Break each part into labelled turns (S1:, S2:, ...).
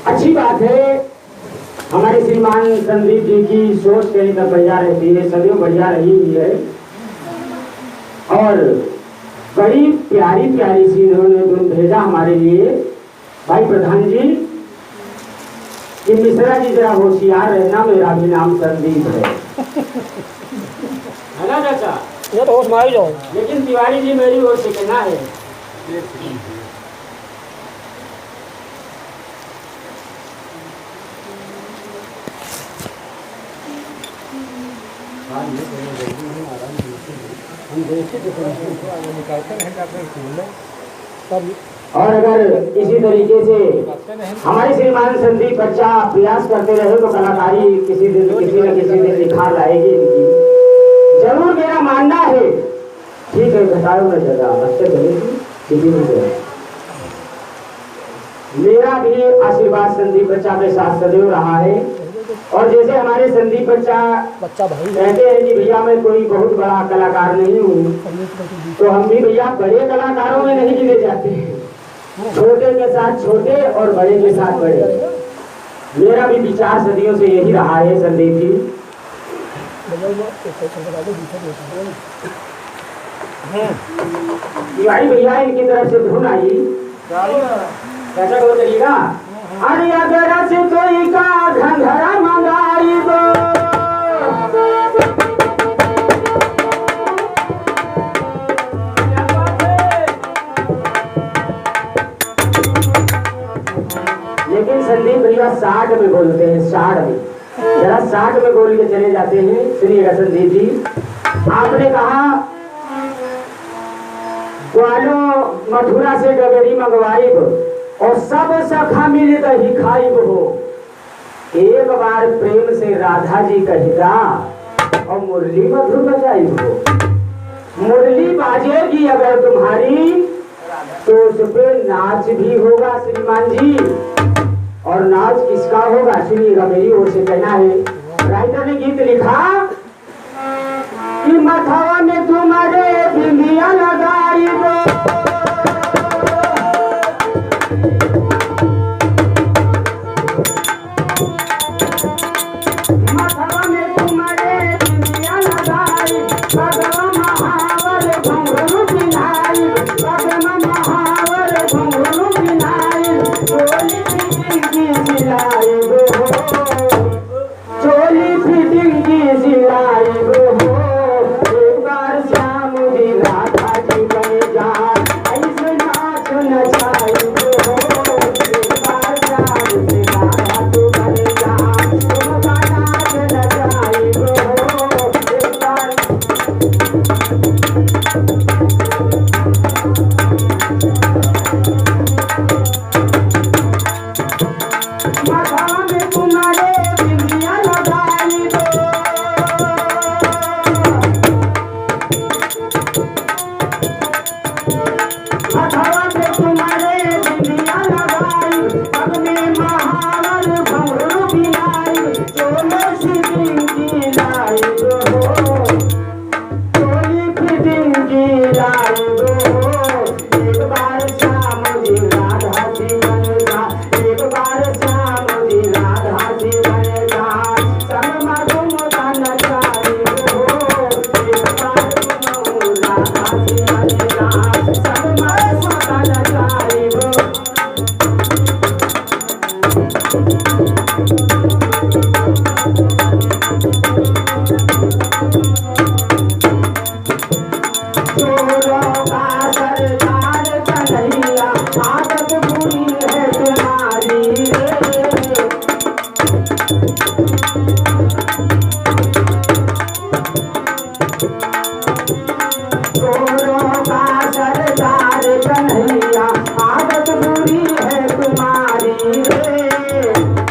S1: अच्छी बात है। हमारे श्रीमान संदीप जी की सोच कहीं तक बढ़िया रहती है, सदैव बढ़िया रही हुई है। और बड़ी प्यारी प्यारी सी इन्होंने धुन भेजा हमारे लिए। भाई प्रधान जी कि मिश्रा जी जरा होशियार रहना, मेरा भी नाम संदीप है ना चाचा?
S2: ये तो होश में आ ही जाओ।
S1: लेकिन तिवारी जी मेरी ओर से कहना है और अगर इसी तरीके से हमारे श्रीमान संदीप बच्चा प्रयास करते रहे तो कलाकारी किसी दिन किसी न किसी दिन निखार लाएगी इनकी, जरूर मेरा मानना है। ठीक है, घटाओ न जगह अच्छे बनेगी। मेरा भी आशीर्वाद संदीप बच्चा के साथ सदैव रहा है। और जैसे हमारे संदीप बच्चा
S2: भाई
S1: कहते हैं कि भैया मैं कोई बहुत बड़ा कलाकार नहीं हूँ, तो हम भी भैया बड़े कलाकारों में नहीं गिने जाते हैं। छोटे के साथ छोटे और बड़े के साथ बड़े। मेरा भी विचार सदियों से यही रहा है संदीप जी। तिवारी भैया इनकी तरफ से धुन आई, कैसा हो चलिएगा? अरे अगर से कोई का घंघरा मंगाई दो, लेकिन संदीप भैया 60 में बोलते हैं, 60 में, जरा 60 में बोल के चले जाते हैं। सुनिएगा संदीप जी, आपने कहा ग्वालो मथुरा से डगरी मंगवाई और सब सखा मिले दही खाई हो। एक बार प्रेम से राधा जी कहता और मुरली मधुर बजाई हो। मुरली बाजेगी अगर तुम्हारी तो उस पे नाच भी होगा श्रीमान जी। और नाच किसका होगा सुनिएगा, मेरी ओर से कहना है। राइटर ने गीत लिखा कि मथवा में तुम्हारे बिंदिया लगाई दो, आदत बुरी है तुम्हारी रे।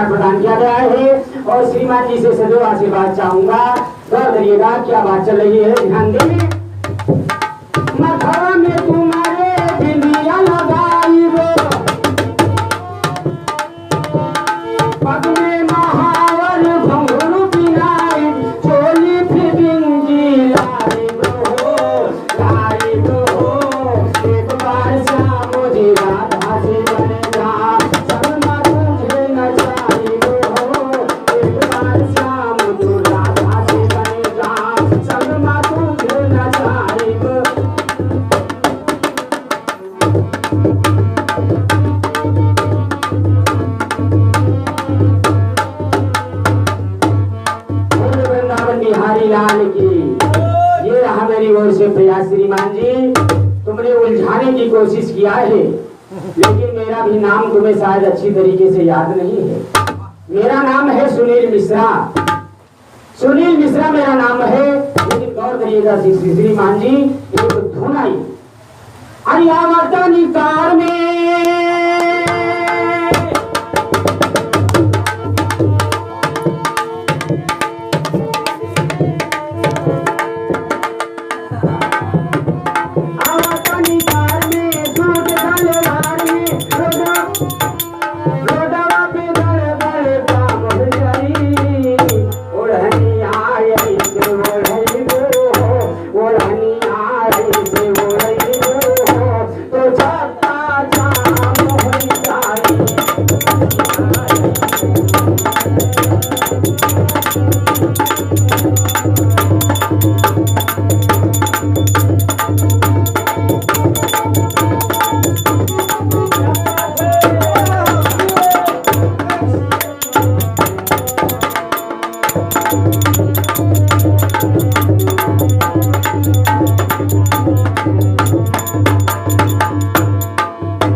S1: पुरस्कार प्रदान किया गया है और श्रीमान जी से सदैव आशीर्वाद चाहूंगा। गौर करिएगा क्या बात चल रही है, ध्यान दें। मथुरा में तुम्हारे बिंदिया लगाई वो, पग में महावर घुंघरू पिनाई, चोली फिर बिंदी लाई वो, लाई वो। एक बार श्याम मुझे राधा से बन जा, सलमा तुझे नचाई वो। एक बार श्याम तू राधा से बन जा, सलमा तुझे नचाई वो। बोल वृंदावन बिहारी लाल की। ये रहा मेरी ओर से प्रयास श्रीमान जी। तुमने उलझाने की कोशिश किया है, लेकिन मेरा भी नाम तुम्हें शायद अच्छी तरीके से याद नहीं है। मेरा नाम है सुनील मिश्रा। सुनील मिश्रा मेरा नाम है, लेकिन गौर करिएगा श्रीमान जी, एक धुन आई हरियावर्तनी कार में। आवर्तनी कार में, दूध तलवार में, रोडवा पे दर दर काम हो जाई। ओढ़नी आई से ओढ़ई दो, ओढ़नी आई से ओढ़ई दो, तो छक्का जाम हो जाई।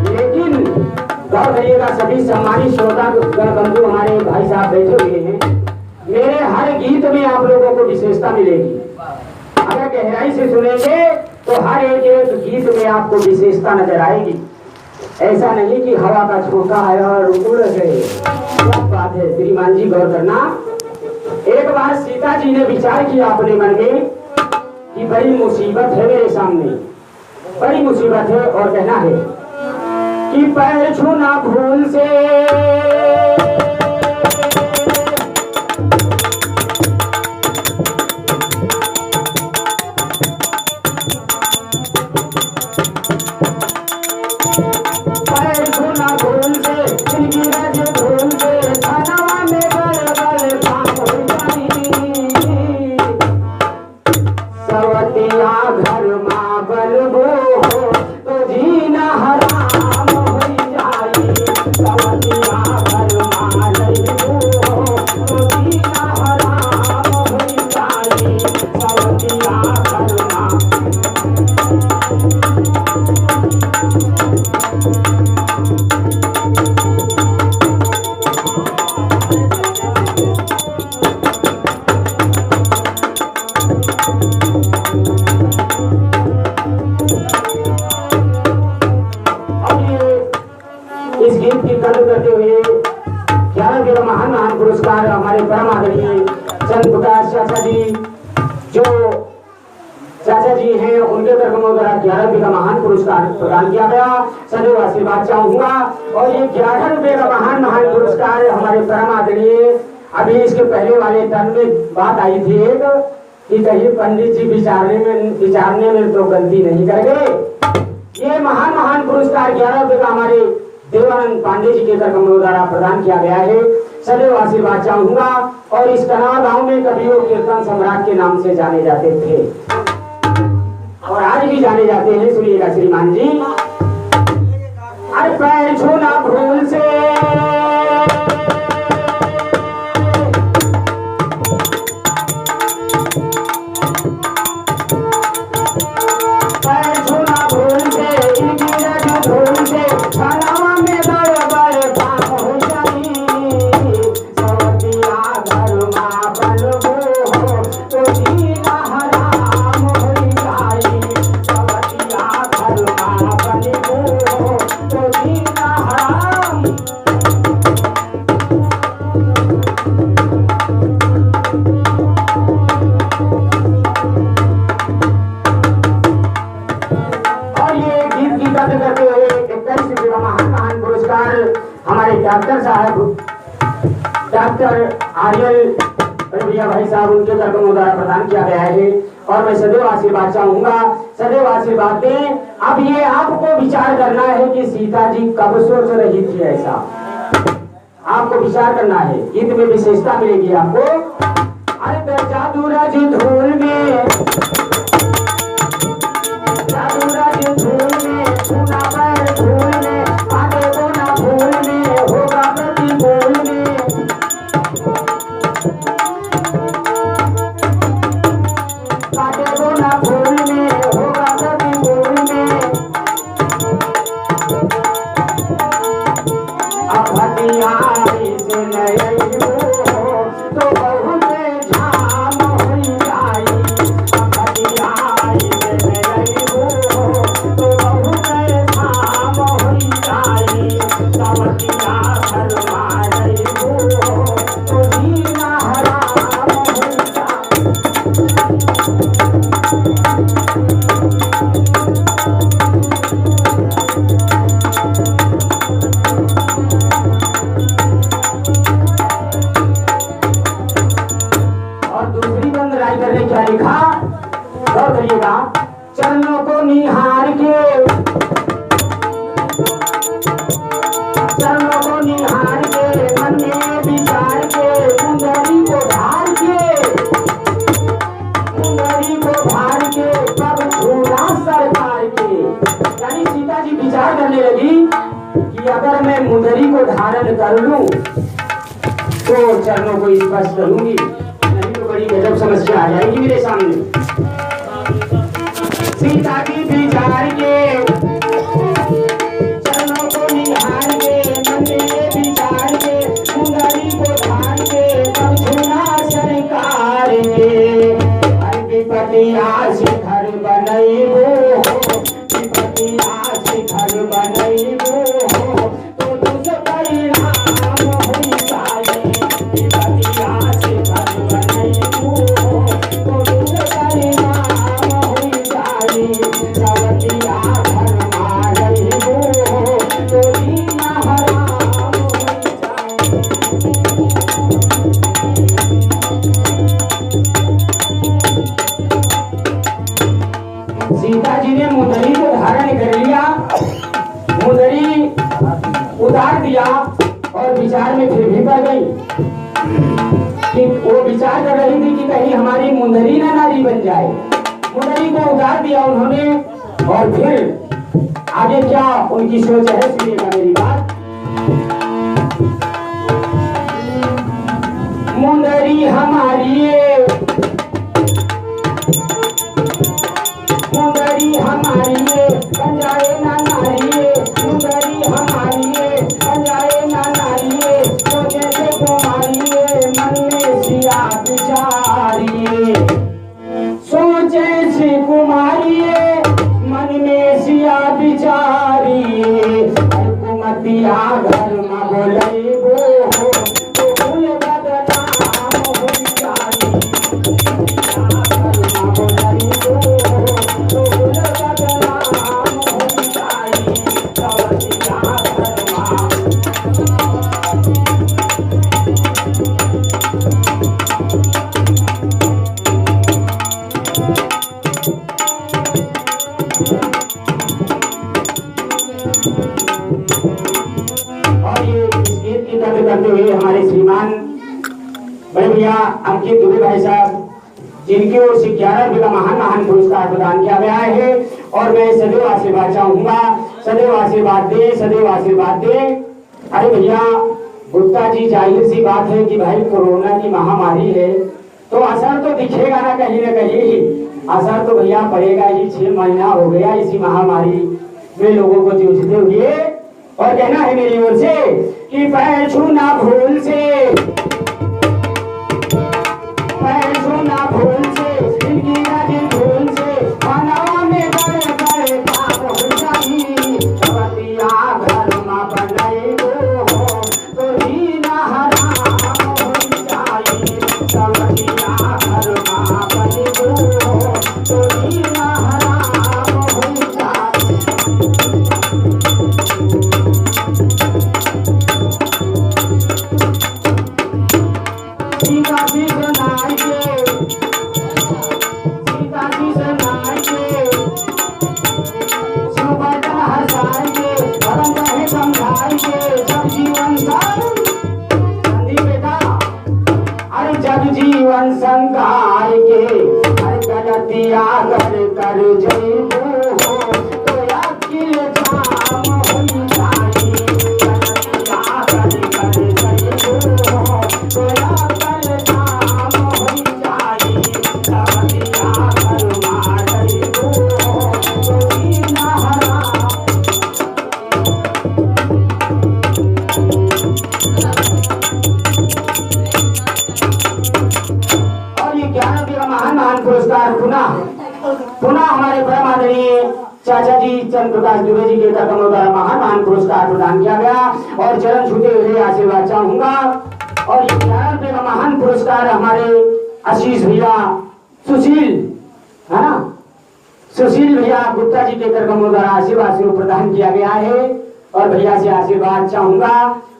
S1: लेकिन गौर करिएगा सभी सम्मानित श्रोता बंधु हमारे भाई साहब बैठे हुए हैं, मेरे हर गीत में आप लोगों को विशेषता मिलेगी। अगर गहराई से सुनेंगे तो हर एक एक गीत में आपको विशेषता नजर आएगी। ऐसा नहीं कि हवा का झोंका है और उड़ गए, क्या बात है श्रीमान जी, गौर करना। एक बार सीता जी ने विचार किया अपने मन में कि बड़ी मुसीबत है मेरे सामने, बड़ी मुसीबत है, और कहना है कि पैर छूना भूल से पैर छूना भूल से, इनकी रज भूल से, खानावा में गड़बड़ काम हो जाई। सवतिया घर मां बलबो हो, तो जीना हराम हो जाई। सवतिया घर मां लइबो हो, तो जीना हराम हो जाई। सवतिया घर मां इस गीत की कदर करते हुए 11 महान महान पुरस्कार हमारे परम आदरणीय चंद प्रकाश चाचा जी, जो चाचा जी हैं, उनके तरफों द्वारा 11 का महान पुरस्कार प्रदान किया गया। सदैव आशीर्वाद चाहूंगा। और ये 11 रुपए का महान महान पुरस्कार हमारे परम आदरणीय, अभी इसके पहले वाले टर्म में बात आई थी एक कि कहीं पंडित जी विचारने में तो गलती नहीं कर गए। ये महान महान पुरस्कार 11 रुपए का हमारे देवानंद पांडे जी के तरफों द्वारा प्रदान किया गया है। सदैव आशीर्वाद चाहूंगा। और इस कनावा गांव में कवियों कीर्तन सम्राट के नाम से जाने जाते थे और आज भी जाने जाते हैं। सुनिएगा श्रीमान जी। अरे पैर छूना भूल से, पैर छूना भूल से, इनकी रज भूल से, खानावा में गड़बड़ काम हो जाई। सवतिया घर मां बलबो हो, तो जीना हराम हो जाई। सवतिया घर मां बलबो हो, तो जीना हराम डॉक्टर आर्यल भैया भाई साहब उनके कर्मों द्वारा प्रदान किया गया है और मैं सदैव आशीर्वाद चाहूंगा, सदैव आशीर्वाद दें। अब ये आपको विचार करना है कि सीता जी कब सोच रही थी ऐसा, आपको विचार करना है। गीत में विशेषता मिलेगी आपको। अरे जादूराज धूल में, जादूराज धूल में, सुना पर धूल में, आगे को ना भूल में, होगा प्रतिकूल में, आगे को ना भूल में, होगा प्रतिकूल में। अब हथियारी से नहीं हो तो बहुत झाम हो जाई। अब हथियारी से नहीं हो तो बहुत झाम हो जाई। सवतिया घर मारई हो तो जीना हराम हो जाई। और दूसरी बंद राइटर ने क्या लिखा, गौर करिएगा। चरणों को निहार के, चरणों को निहार के, मन में विचार के, मुंदरी को धार के, मुंदरी को धार के, कब छूना सरकार के। यानी सीता जी विचार करने लगी कि अगर मैं मुंदरी को धारण कर लूं तो चरणों को स्पर्श करूंगी, नहीं तो बड़ी गजब समस्या आ जाएगी मेरे सामने। सीता जी विचार के, चरणों को निहार के, मन में विचार के, मुंदरी को धार के, कब छूना सरकार के। हर विपतिया शिखर बनैबो हो, विपतिया शिखर बनैबो हो तो दुष्परिणाम हो जाए। विपतिया शिखर बनैबो हो तो दुष्परिणाम हो जाए। सवतिया घर मारैबो हो तो जीना हराम हो जाए। सीता जी ने मुंदरी को धारण कर लिया, मुंदरी उतार दिया और विचार में फिर भी पड़ गई कि वो विचार कर रही थी कि कहीं हमारी मुंदरी ना नारी बन जाए। मुंदरी को उतार दिया उन्होंने और फिर आगे क्या उनकी सोच है सुनिएगा मेरी बात। मुंदरी हमारी, मुंदरी हमारी बन जाए ना नारी, मुंदरी हमारी बन जाए ना नारी, सोचे से कुमारी मन में सिया बिचारी, सोचे से कुमारी मन में सिया बिचारी। हुकूमतिया घर में बोलैबो हो तो भूल बदनाम हो जाई। और ये इस गीत की कद्र करते हुए हमारे श्रीमान बड़े भैया अंकित दुबे भाई साहब, जिनकी ओर से 11 रुपये का महान पुरस्कार प्रदान किया गया है और मैं सदैव आशीर्वाद चाहूंगा, सदैव आशीर्वाद दे, सदैव आशीर्वाद दे। अरे भैया गुप्ता जी, जाहिर सी बात है कि भाई कोरोना की महामारी है तो असर तो दिखेगा ना कहीं असर तो भैया पड़ेगा ही। 6 महीना हो गया इसी महामारी में लोगों को जूझते हुए, और कहना है मेरी ओर से कि पैर छूना भूल से, पैर छूना भूल से, इनकी राजी भूल से, मानवा में बड़े बड़े पाप हो जाई। सवतिया घर में बनैबो हो तो जीना हराम हो जाई। सवतिया घर में बनैबो हो तो जीना हराम हो जाई। सब जीवन संगार के हर गलतिया कर जइबो हो तो अकिल जाम होई जाई गलतिया कर जइबो हो तो अकिल जाम होई जाई गलतिया कर मार जइबो हो तो दीना हरा। महान महान पुरस्कार पुनः हमारे परम आदरणीय चाचा जी चंद्र प्रकाश दुबे जी के कदमों द्वारा महान महान पुरस्कार प्रदान किया गया और चरण छूते हुए आशीर्वाद चाहूंगा। और ये 11 रुपये का महान पुरस्कार हमारे आशीष भैया सुशील है ना, सुशील भैया गुप्ता जी के कदमों द्वारा आशीर्वाद स्वरूप प्रदान किया गया है और भैया से आशीर्वाद चाहूंगा।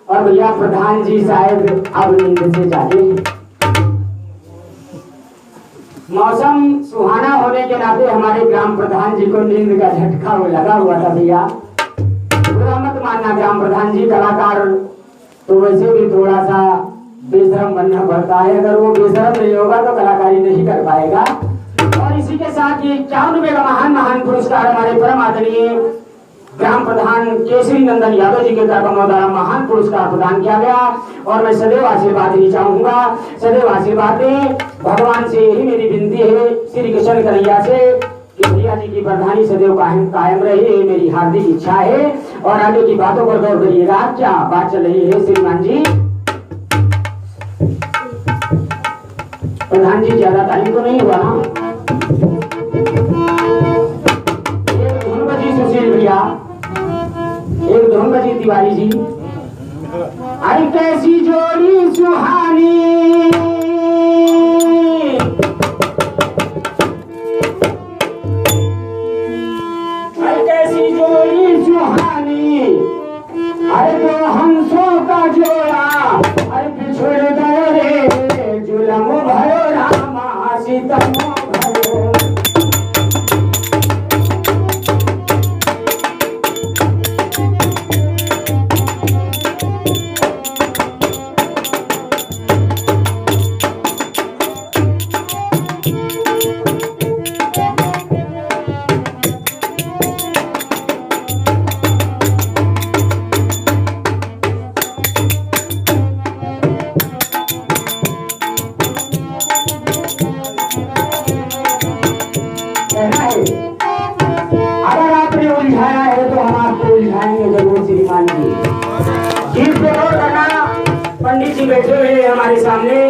S1: और भैया प्रधान जी शायद अब नींद से जागे हैं। मौसम सुहाना होने के नाते हमारे ग्राम प्रधान जी को नींद का झटका वो लगा हुआ था भैया, बुरा मत मानना। ग्राम प्रधान जी कलाकार तो वैसे भी थोड़ा सा बेशरम बनना पड़ता है, अगर वो बेशरम नहीं होगा तो कलाकारी नहीं कर पाएगा। और इसी के साथ ये 51 रुपये का महान महान पुरस्कार हमारे परम आदरणीय ग्राम प्रधान केसरी नंदन यादव जी के कदमों द्वारा महान पुरस्कार प्रदान किया गया। और मैं सदैव आशीर्वाद ही चाहूंगा, सदैव आशीर्वाद दें। भगवान से यही मेरी विनती है श्री कृष्ण कन्हैया से कि भैया जी की प्रधानी सदैव कायम रहे, ये मेरी हार्दिक इच्छा है। और आगे की बातों पर गौर करिएगा, क्या बात चल रही है श्रीमान जी। प्रधान जी ज्यादा टाइम तो नहीं हुआ ना, एक धुन बजी सुशील भैया, एक धुन बजी तिवारी जी। अरे कैसी जोड़ी सुहानी, अरे कैसी जोड़ी सुहानी, अरे दो हंसों का जोड़ा, अरे बिछुड़ गए रे जुलम भयो रामा सीतम भयो। अगर आपने उलझाया है तो हम आपको उलझाएंगे जरूर श्रीमान जी। गीत जरूर करना, पंडित जी बैठे हुए हैं हमारे सामने।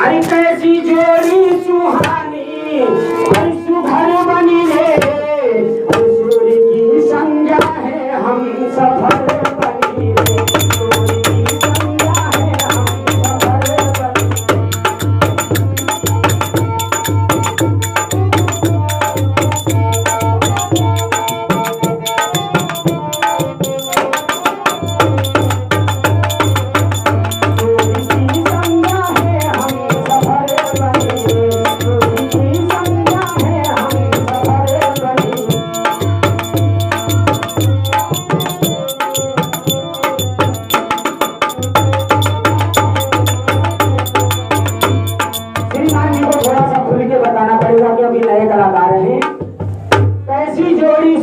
S1: अरे कैसी जोड़ी सुहानी, अरे सुघर बनी रे, अरे सूर्य की संज्ञा है हम सफर बनी रे, सूर्य की संज्ञा है हम सफर बनी।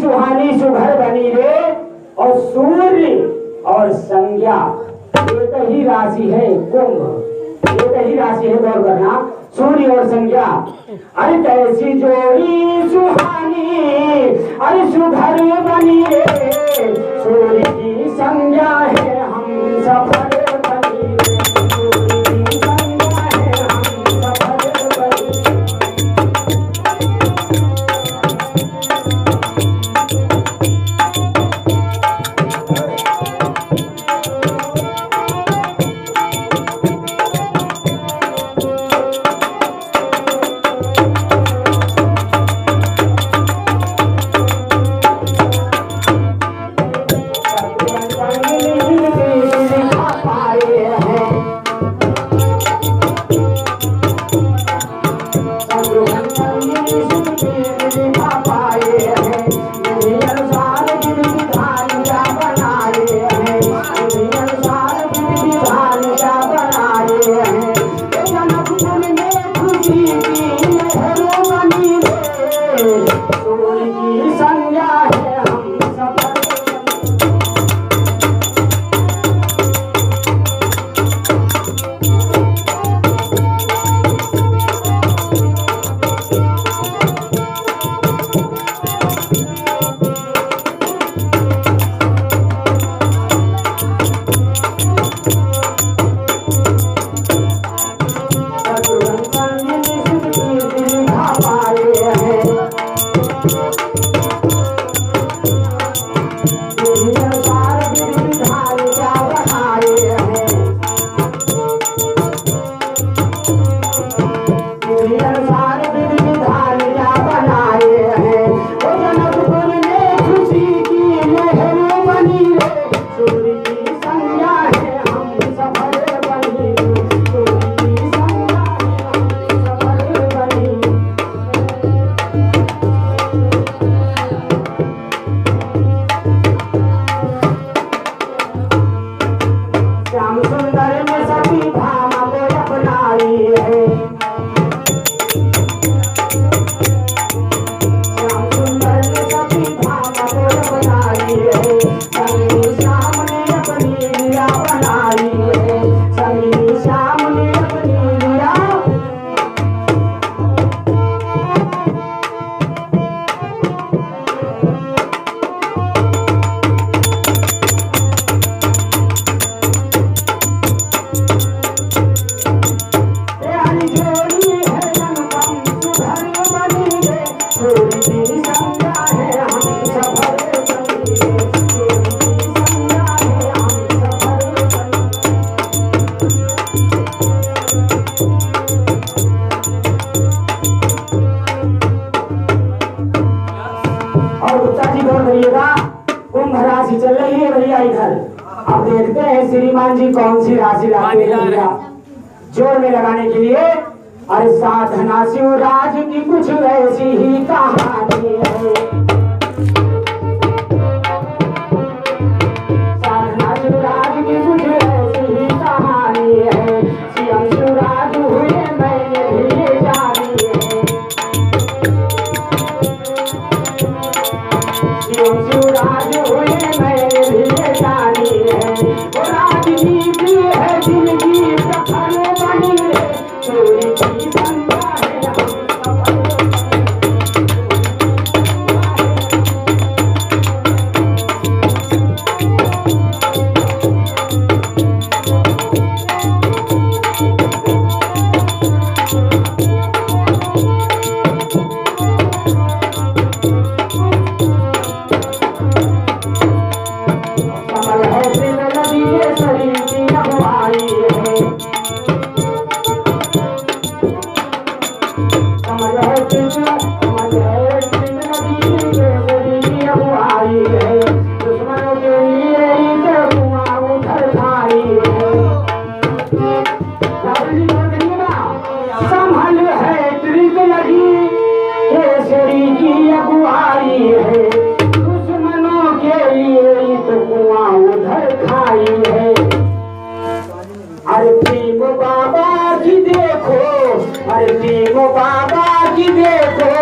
S1: सुहानी सुघर बनी रे, और सूर्य और संज्ञा एक ही राशि है कुंभ, एक ही राशि है, गौर करना, सूर्य और संज्ञा। अरे कैसी जोड़ी सुहानी, अरे सुघर बनी रे, सूर्य की संज्ञा है हम सफर बनी रे, सूर्य की संज्ञा है हम सफर बनी। भगवान जी कौन सी राशि लाते हैं भैया जोड़ में लगाने के लिए। और साधना शिवराज की कुछ ऐसी ही कहानी है। साधना शिवराज की कुछ ऐसी ही कहानी है। सीएम शिवराज हुए मैंने भी ये जानी है। सीएम शिवराज हुए मैंने भी ये जानी है। वो राजनीति है जिंदगी सफल बनी है। चोरी की संख्या है हम सफल कमल है दिल नदी ये शरीर की अगुवाई है। कमल है दिल नदी ये शरीर की अगुवाई है। दुश्मनों के लिए इधर धुआं उधर खाई है। रावली बोल रही ना, संभल है ट्रिक लगी केसरी की अगुवाई है। दुश्मनों के लिए तो कुआं उधर खाई है। अरे भीम बाबा की देखो, अरे भीम बाबा की देखो,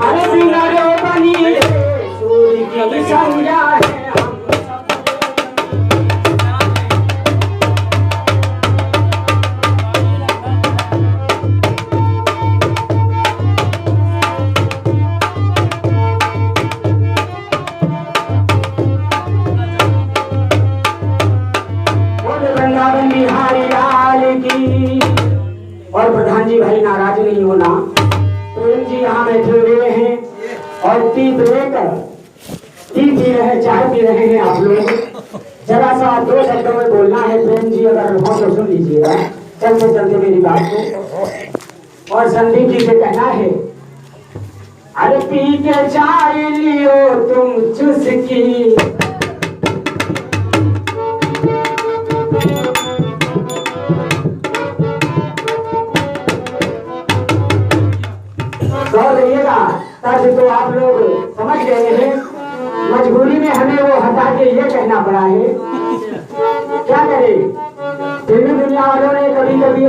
S1: अरे बिना रे बनी रे सूर्य की संज्ञा है हम बोल वृंदावन बिहारी लाल की। और प्रधान जी भाई नाराज नहीं होना, प्रेम जी यहाँ बैठे हुए हैं और टी ब्रेक टी पी रहे हैं, चाय पी रहे हैं आप लोग। जरा सा दो शब्दों में बोलना है प्रेम जी, अगर हो तो सुन लीजिएगा चलते चलते मेरी बात को। और संदीप जी से कहना है, अरे पी के चाय लियो तुम चुस्की, गौर रहिएगा ताकि तो आप लोग समझ गए हैं। मजबूरी में हमें वो हटा के ये कहना पड़ा है, क्या करें। फिल्मी दुनिया वालों ने कभी कभी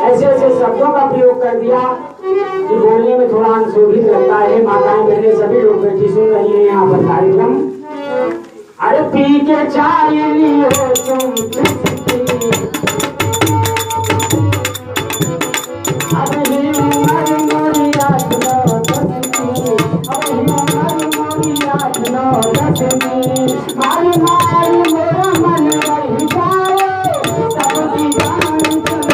S1: ऐसे शब्दों का प्रयोग कर दिया कि बोलने में थोड़ा अनशोभित लगता है। माताएं बहनें सभी लोग बैठी सुन रही हैं यहाँ पर कार्यक्रम। अरे पी के चाय लियो तुम चुस्की, अब ही उम्र मोरी 8-9-10 की, अब ही उम्र मोरी 8-9-10 की। मारी मारी मेरा मन रही जाए, सबकी जान चले।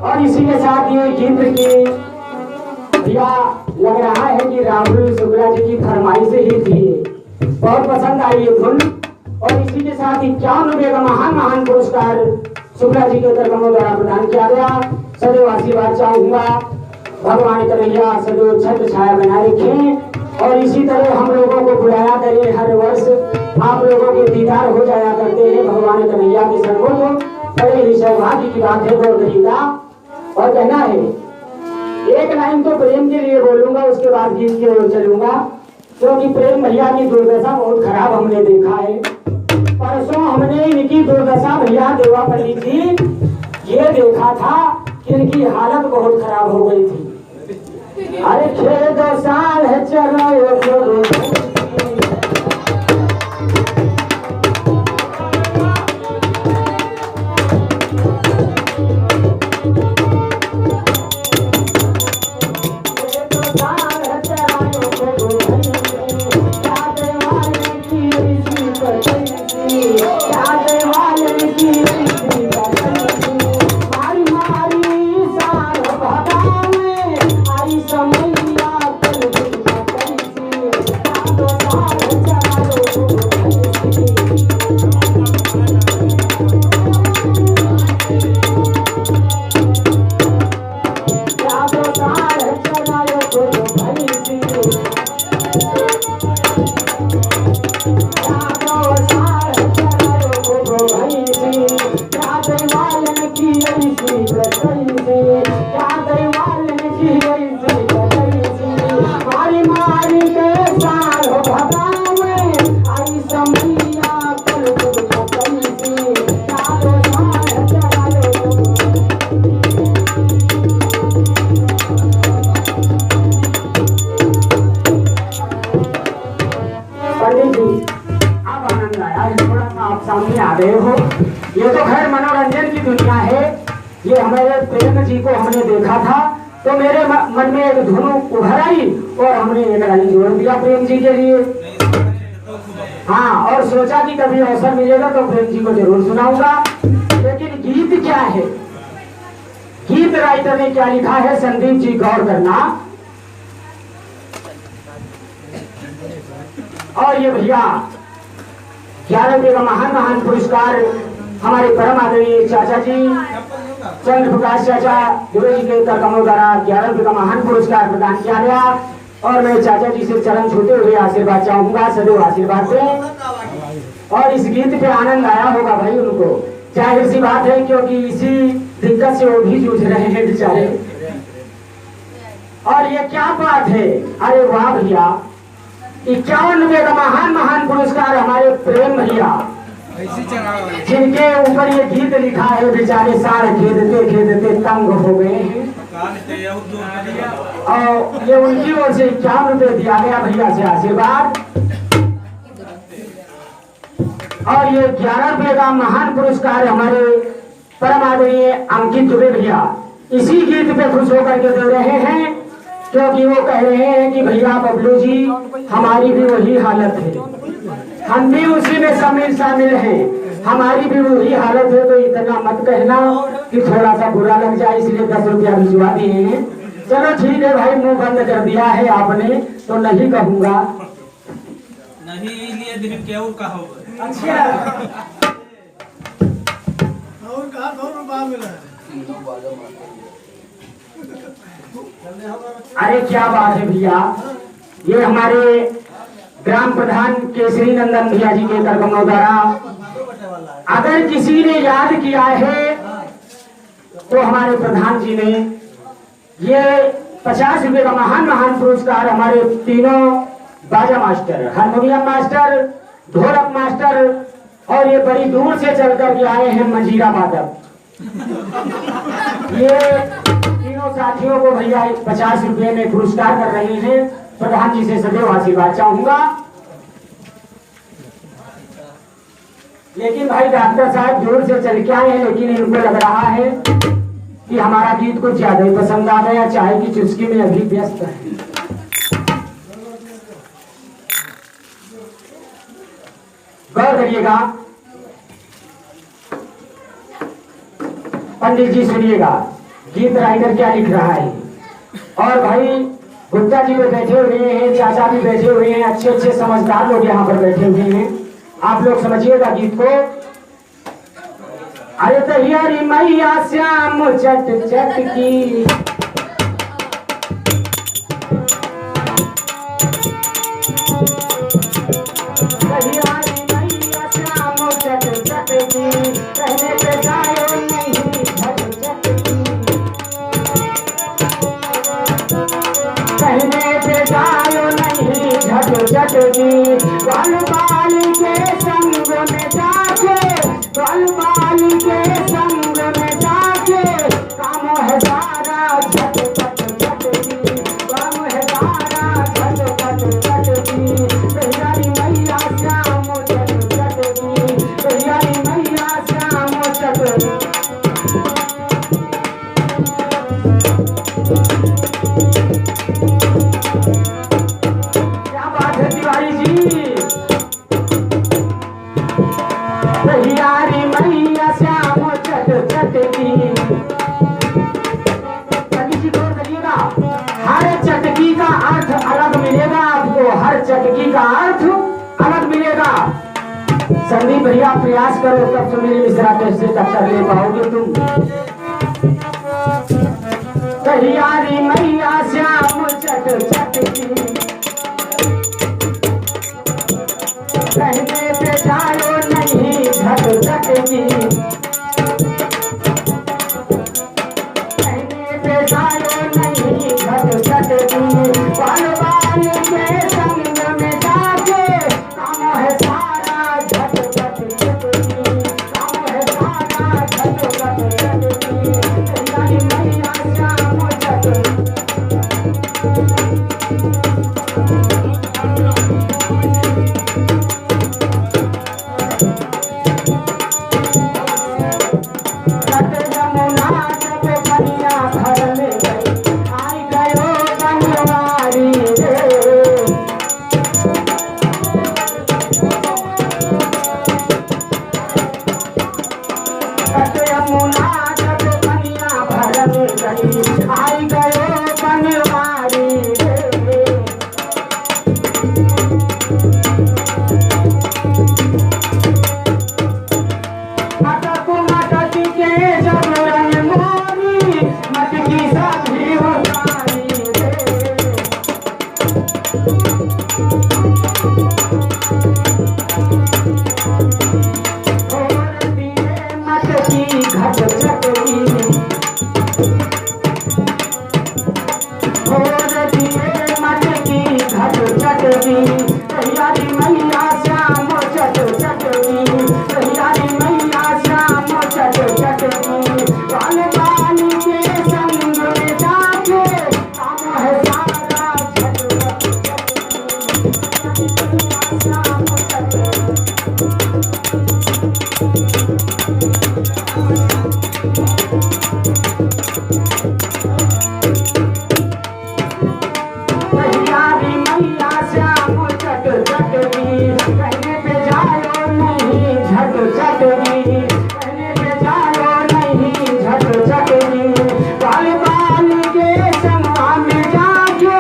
S1: और इसी के साथ ये गीत की भैया लग रहा है कि राहुल शुक्ला जी की फरमाइश ही थी, बहुत पसंद आई ये धुन। और इसी के साथ 51 का महान पुरस्कार शुक्ला जी के तरकमों द्वारा प्रदान किया गया। सदैव आशीर्वाद चाहूंगा, भगवान कन्हैया सदैव छत्र छाया बनाए रखें। और इसी तरह हम लोगों को बुलाया करें, हर वर्ष आप लोगों के दीदार हो जाया करते हैं भगवान कन्हैया के सन्मुख। बड़े ही सौभाग्य की बात है गौर करिएगा। और कहना है, एक लाइन तो प्रेम के लिए बोलूंगा, उसके बाद गीत की ओर चलूंगा, क्योंकि प्रेम भैया की दुर्दशा बहुत खराब हमने देखा है। परसों हमने इनकी दुर्दशा भैया देवापल्ली जी ये देखा था कि इनकी हालत बहुत खराब हो गई थी। अरे 6 साल है चलो ये हमारे प्रेम जी को हमने देखा था तो मेरे मन में एक धुन उभर आई और हमने एक लाइन जोड़ दिया प्रेम जी के लिए। हाँ, और सोचा कि कभी अवसर मिलेगा तो प्रेम जी को जरूर सुनाऊंगा। लेकिन गीत क्या है, गीत राइटर ने क्या लिखा है, संदीप जी गौर करना। और ये भैया 11 रुपये का महान पुरस्कार हमारे परम आदरणीय चाचा जी चंद्र प्रकाश चाचा दुबे जी के कमलों द्वारा 11 रुपये का महान पुरस्कार प्रदान किया गया। और मैं चाचा जी से चरण छूते हुए आशीर्वाद चाहूंगा, सदैव आशीर्वाद दें। और इस गीत पे आनंद आया होगा भाई उनको, जाहिर सी बात है, क्योंकि इसी दिक्कत से वो भी जूझ रहे हैं बेचारे। और ये क्या बात है, अरे वाह भैया, 51 रुपये का महान पुरस्कार हमारे प्रेम भैया, जिनके ऊपर ये गीत लिखा है, बेचारे सारे खेदते तंग हो गए हैं। और ये उनकी ओर से 51 रुपये दिया गया भैया से आशीर्वाद। और ये 11 रुपये का महान पुरस्कार हमारे परम आदरणीय अंकित दुबे भैया इसी गीत पे खुश होकर के दे रहे हैं, क्योंकि वो कह रहे हैं कि भैया बबलू जी हमारी भी वही हालत है, हम भी उसी में शामिल हैं, हमारी भी वही हालत है, तो इतना मत कहना कि थोड़ा सा बुरा लग जाए, इसलिए 10 रुपया भिजवा दिए हैं। चलो ठीक है भाई, मुंह बंद कर दिया है आपने तो नहीं कहूंगा,
S3: नहीं लिए दिन क्या कहो।
S1: अच्छा
S3: और कहा 2 रुपया मिला है।
S1: अरे क्या बात है भैया, ये हमारे ग्राम प्रधान केसरी नंदन भैया जी के कमलों द्वारा अगर किसी ने याद किया है तो हमारे प्रधान जी ने ये 50 रुपये का महान पुरस्कार हमारे तीनों बाजा मास्टर, हारमोनियम मास्टर, ढोलक मास्टर और ये बड़ी दूर से चल कर के आए हैं मंजीरा वादक, ये तीनों साथियों को भैया 50 रुपये में पुरस्कार कर रहे हैं। प्रधान जी से सदैव आशीर्वाद चाहूंगा। लेकिन भाई डॉक्टर साहब दूर से चल के आए हैं, लेकिन इनको लग रहा है कि हमारा गीत कुछ ज्यादा ही पसंद आ गया, चाय की चुस्की में अभी व्यस्त है। गौर करिएगा, पंडित जी सुनिएगा गीत राइटर क्या लिख रहा है। और भाई गुप्ता जी भी बैठे हुए हैं, चाचा भी बैठे हुए हैं, अच्छे समझदार लोग यहाँ पर बैठे हुए हैं, आप लोग समझिएगा गीत को। अरे तैयारी मैया श्याम चट चट की, तैयारी मैया श्याम चट चट की, कहने पे जायो नहीं झट झट की, कहने पे जायो नहीं झट झट की, बाल बाल के संग में जाके, बाल बाल के संग में जाके, काम है सारा झट झट झट की, काम है सारा झट झट झट की, तैयारी मैया श्याम चट चट की, तैयारी मैया श्याम चट। क्या बात है तिवारी जी, तैयारी मैया श्याम चट चट की। पंडित जी गौर करिएगा, हर चटकी का अर्थ अलग मिलेगा आपको, हर चटकी का अर्थ अलग मिलेगा। संदीप भैया प्रयास करो तब सुनील मिश्रा कैसे टक्कर ले पाओगे तुम। तैयारी मैया श्याम चट चट की, कहने पे जायो नहीं झट झट की, कहने पे जायो नहीं झट झट की, बाल बाल के संग में जाके, काम है सारा झट झट झट की, काम है सारा झट झट झट की, तैयारी मैया श्याम चट। दिए मटकी घट चटकी कहियारी मैया श्याम चट चटकी कहियारी मैया श्याम चट चटकी बाल बाल के संग में जाके काम है सारा झट श्याम चट कहियारी मैया श्याम चट चटकी कहने पे जाओ नहीं झट चटकी कहने पे जाओ नहीं झट चटकी बाल बाल के संगवा में जाके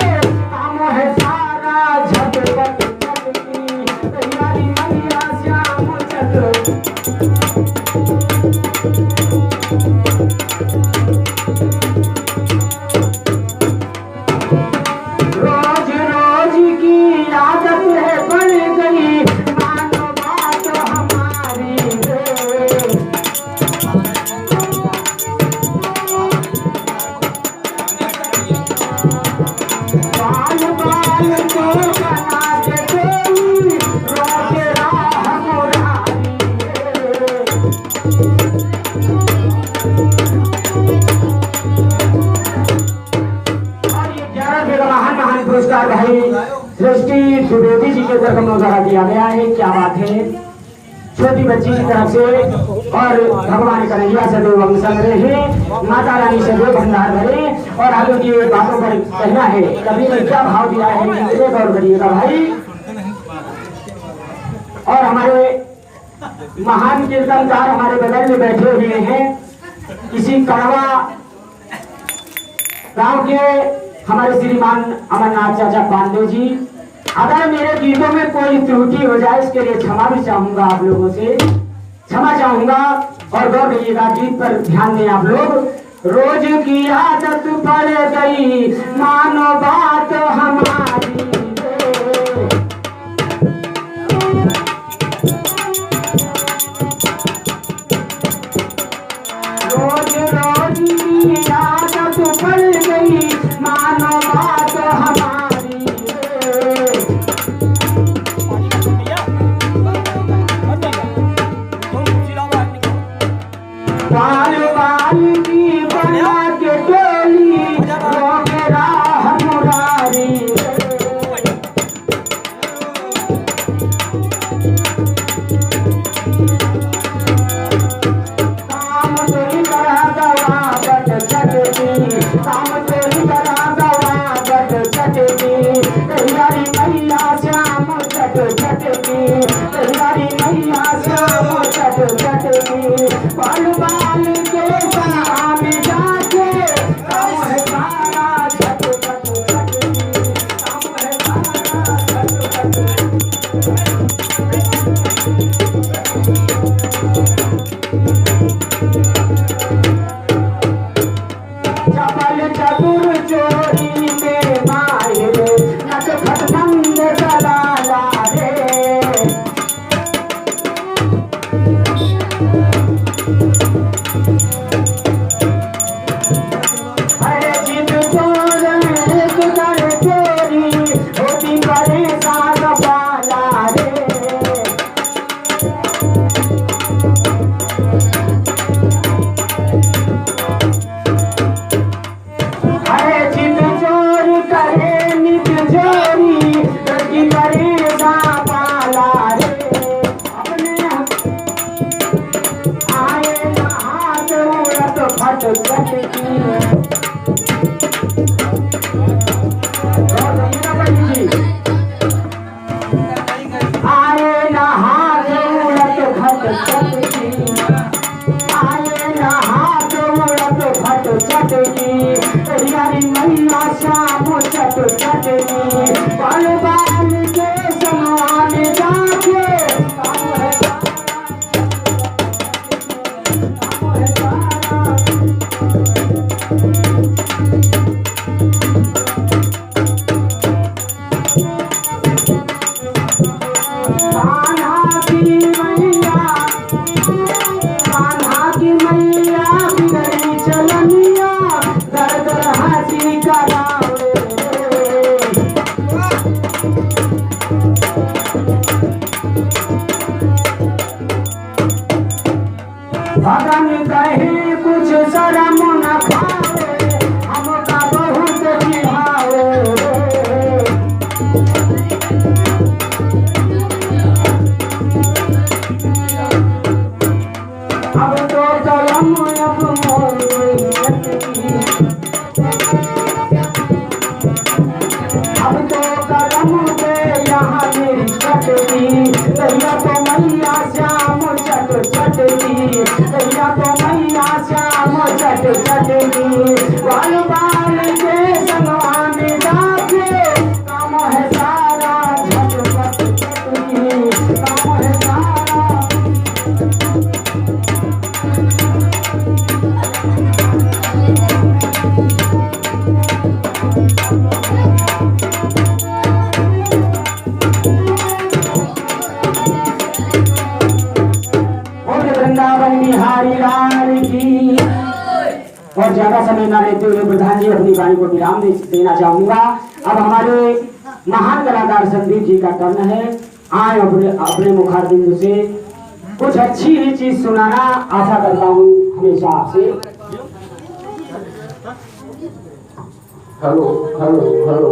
S1: काम है सारा झट चटकी कहियारी मैया श्याम चट रोज रोज की आदत है बढ़ गई मानो बात हमारी रे बाल बाल को बना के कोई रोके राह मुरारी रे और ये 11 के महान महान पुरस्कार भाई सृष्टि द्विवेदी जी के तरफ में द्वारा दिया गया है। क्या बात है, छोटी बच्ची की तरफ से और भगवान कन्हैया सदैव हम संग रहे, माता रानी सदैव भंडार भरे और आगे की बातों पर कहना है। कभी ने क्या भाव दिया है कितने गौर करिएगा भाई। और हमारे महान कीर्तनकार हमारे बगल में बैठे हुए हैं, इसी कड़वा गांव के हमारे श्रीमान अमरनाथ चाचा पांडे जी। अगर मेरे गीतों में कोई त्रुटि हो जाए इसके लिए क्षमा भी चाहूंगा, आप लोगों से क्षमा चाहूंगा। और गौर करिएगा, गीत पर ध्यान दें आप लोग। रोज की आदत पड़ गई मानो बात हमारी रोज रोज की आदत पड़ गई मानो बात हमारी बाल बाल की बना के टोली रोके राह मुरारी काम तेरी तरह दवा बट चटकी काम तेरी तरह दवा बट चटकी कहियारी मैया श्याम चट चटकी कहियारी मैया श्याम चट चटकी बाल बाल के सना में जाके काम है सारा झट चटकी काम है सारा झट चपल चतुर चोरी में माहिर नट खट बंद दलाला रे अरे जिद चोर एक कर चोरी होती करे साग पाला रे अरे जिद चोर करे नित चोरी लड़की करे पाला रे अपने आए न हाथ उड़त फट चटकी आए न हाथ उड़त फट चटकी आए न हाथ उड़त फट चटकी कहियारी मैया श्याम चट चटकी बाल बाल के सनवा में जाके काम है सारा कान्हा की मैया बिगड़ी चलनिया दर दर हंसी करावे चटनी बाल बाल के संगवा में जाके काम है सारा झटपट चटनी काम है सारा। वृंदावन बिहारी लाल की। और ज्यादा समय न लेते हुए प्रधान जी अपनी वाणी को विराम देना चाहूंगा। अब हमारे महान कलाकार संदीप जी का टर्न है। आए अपने मुखारबिंदु से कुछ अच्छी ही चीज सुनाना आशा करता हूँ हमेशा आपसे।
S4: Hello hello hello